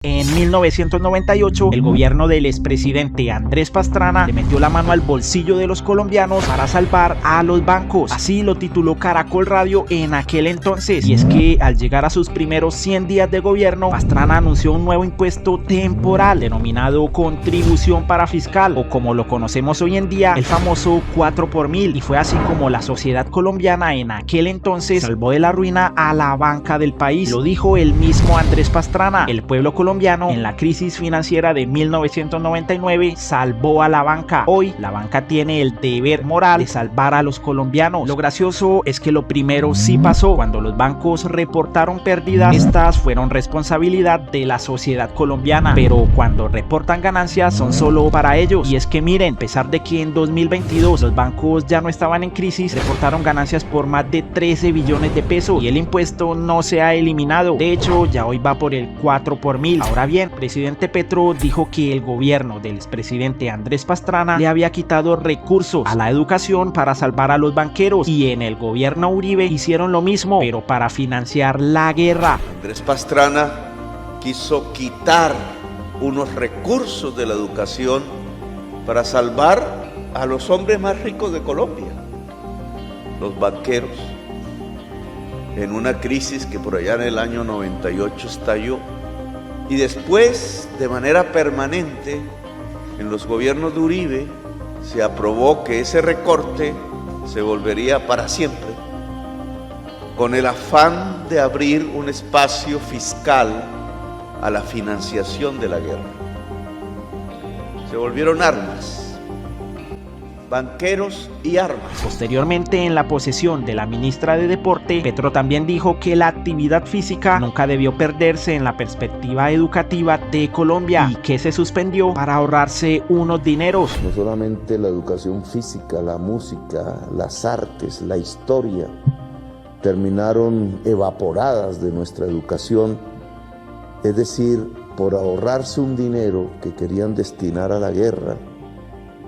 En 1998, el gobierno del expresidente Andrés Pastrana le metió la mano al bolsillo de los colombianos para salvar a los bancos. Así lo tituló Caracol Radio en aquel entonces. Y es que al llegar a sus primeros 100 días de gobierno, Pastrana anunció un nuevo impuesto temporal denominado contribución para fiscal, o como lo conocemos hoy en día, el famoso 4 por 1000. Y fue así como la sociedad colombiana en aquel entonces salvó de la ruina a la banca del país. Lo dijo el mismo Andrés Pastrana: el pueblo colombiano en la crisis financiera de 1999 salvó a la banca. Hoy la banca tiene el deber moral de salvar a los colombianos. Lo gracioso es que lo primero sí pasó. Cuando los bancos reportaron pérdidas, estas fueron responsabilidad de la sociedad colombiana, pero cuando reportan ganancias son solo para ellos. Y es que miren, a pesar de que en 2022 los bancos ya no estaban en crisis, reportaron ganancias por más de 13 billones de pesos y el impuesto no se ha eliminado. De hecho, ya hoy va por el 4 por 1000. Ahora bien, el presidente Petro dijo que el gobierno del expresidente Andrés Pastrana le había quitado recursos a la educación para salvar a los banqueros, y en el gobierno Uribe hicieron lo mismo, pero para financiar la guerra. Andrés Pastrana quiso quitar unos recursos de la educación para salvar a los hombres más ricos de Colombia, los banqueros, en una crisis que por allá en el año 98 estalló. Y después, de manera permanente, en los gobiernos de Uribe, se aprobó que ese recorte se volvería para siempre, con el afán de abrir un espacio fiscal a la financiación de la guerra. Se volvieron armas, banqueros y armas. Posteriormente, en la posesión de la ministra de Deporte, Petro también dijo que la actividad física nunca debió perderse en la perspectiva educativa de Colombia y que se suspendió para ahorrarse unos dineros. No solamente la educación física, la música, las artes, la historia terminaron evaporadas de nuestra educación, es decir, por ahorrarse un dinero que querían destinar a la guerra,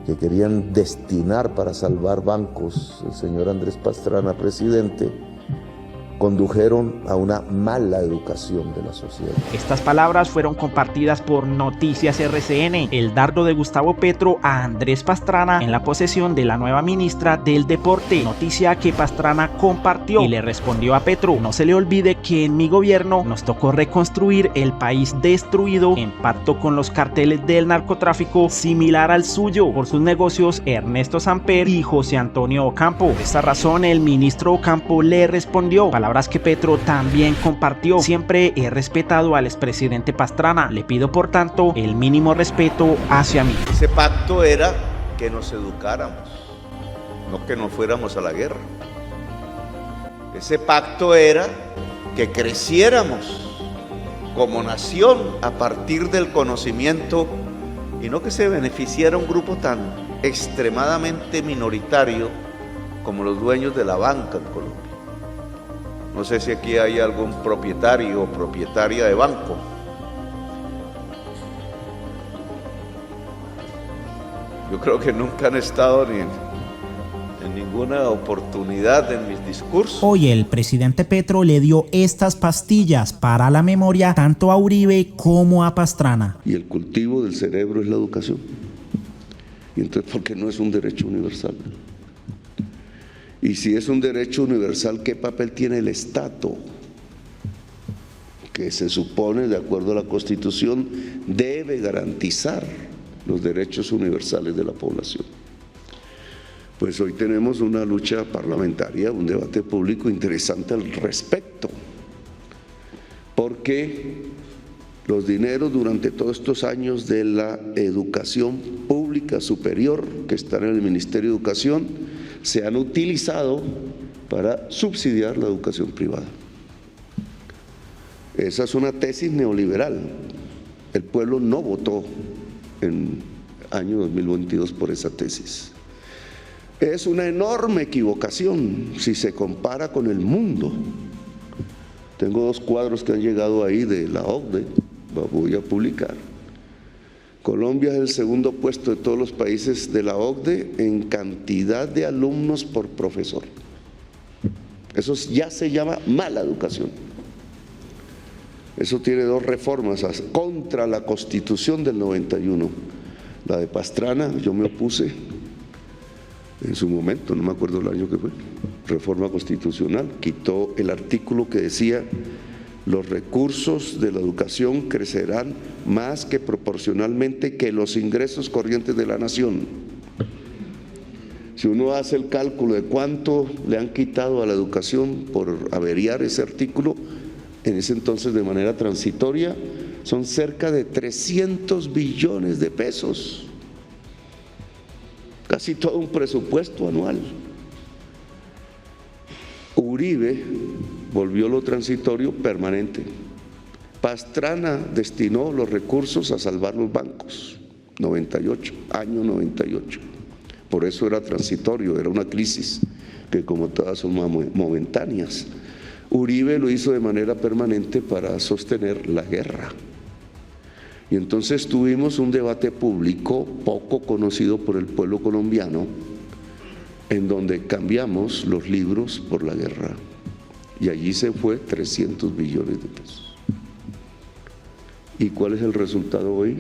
que querían destinar para salvar bancos, el señor Andrés Pastrana, presidente, condujeron a una mala educación de la sociedad. Estas palabras fueron compartidas por Noticias RCN. El dardo de Gustavo Petro a Andrés Pastrana en la posesión de la nueva ministra del Deporte, noticia que Pastrana compartió y le respondió a Petro: no se le olvide que en mi gobierno nos tocó reconstruir el país destruido en pacto con los carteles del narcotráfico, similar al suyo por sus negocios Ernesto Samper y José Antonio Ocampo. Por esta razón, el ministro Ocampo le respondió, palabras que Petro también compartió: siempre he respetado al expresidente Pastrana, le pido por tanto el mínimo respeto hacia mí. Ese pacto era que nos educáramos, no que nos fuéramos a la guerra. Ese pacto era que creciéramos como nación a partir del conocimiento y no que se beneficiara un grupo tan extremadamente minoritario como los dueños de la banca en Colombia. No sé si aquí hay algún propietario o propietaria de banco. Yo creo que nunca han estado ni en ninguna oportunidad en mis discursos. Hoy el presidente Petro le dio estas pastillas para la memoria tanto a Uribe como a Pastrana. Y el cultivo del cerebro es la educación. Y entonces, ¿por qué no es un derecho universal? Y si es un derecho universal, ¿qué papel tiene el Estado? Que se supone, de acuerdo a la Constitución, debe garantizar los derechos universales de la población. Pues hoy tenemos una lucha parlamentaria, un debate público interesante al respecto, porque los dineros durante todos estos años de la educación pública superior que están en el Ministerio de Educación se han utilizado para subsidiar la educación privada. Esa es una tesis neoliberal. El pueblo no votó en el año 2022 por esa tesis. Es una enorme equivocación si se compara con el mundo. Tengo dos cuadros que han llegado ahí de la OCDE, voy a publicar. Colombia es el segundo puesto de todos los países de la OCDE en cantidad de alumnos por profesor. Eso ya se llama mala educación. Eso tiene dos reformas contra la Constitución del 91. La de Pastrana, yo me opuse en su momento, no me acuerdo el año que fue, reforma constitucional, quitó el artículo que decía: los recursos de la educación crecerán más que proporcionalmente que los ingresos corrientes de la nación. Si uno hace el cálculo de cuánto le han quitado a la educación por averiar ese artículo, en ese entonces de manera transitoria, son cerca de 300 billones de pesos, casi todo un presupuesto anual. Uribe volvió lo transitorio permanente. Pastrana destinó los recursos a salvar los bancos, 98, año 98. Por eso era transitorio, era una crisis que como todas son momentáneas. Uribe lo hizo de manera permanente para sostener la guerra. Y entonces tuvimos un debate público poco conocido por el pueblo colombiano, en donde cambiamos los libros por la guerra. Y allí se fue 300 billones de pesos. ¿Y cuál es el resultado hoy?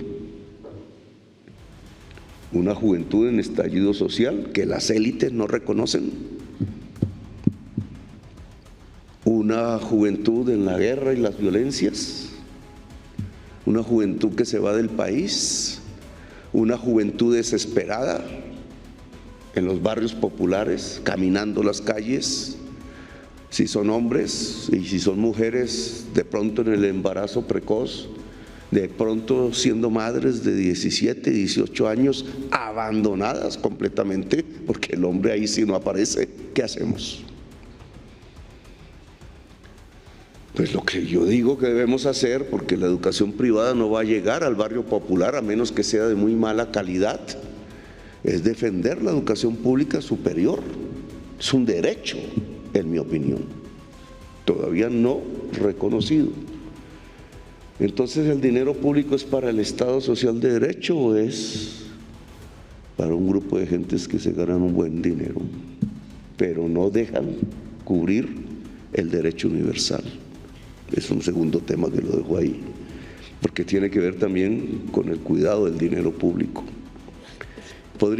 Una juventud en estallido social que las élites no reconocen. Una juventud en la guerra y las violencias, una juventud que se va del país, una juventud desesperada en los barrios populares, caminando las calles, si son hombres y si son mujeres, de pronto en el embarazo precoz, de pronto siendo madres de 17, 18 años, abandonadas completamente, porque el hombre ahí sí no aparece. ¿Qué hacemos? Pues lo que yo digo que debemos hacer, porque la educación privada no va a llegar al barrio popular a menos que sea de muy mala calidad, es defender la educación pública superior. Es un derecho, en mi opinión, todavía no reconocido. Entonces, ¿el dinero público es para el Estado Social de Derecho o es para un grupo de gentes que se ganan un buen dinero, pero no dejan cubrir el derecho universal? Es un segundo tema que lo dejo ahí, porque tiene que ver también con el cuidado del dinero público. Podría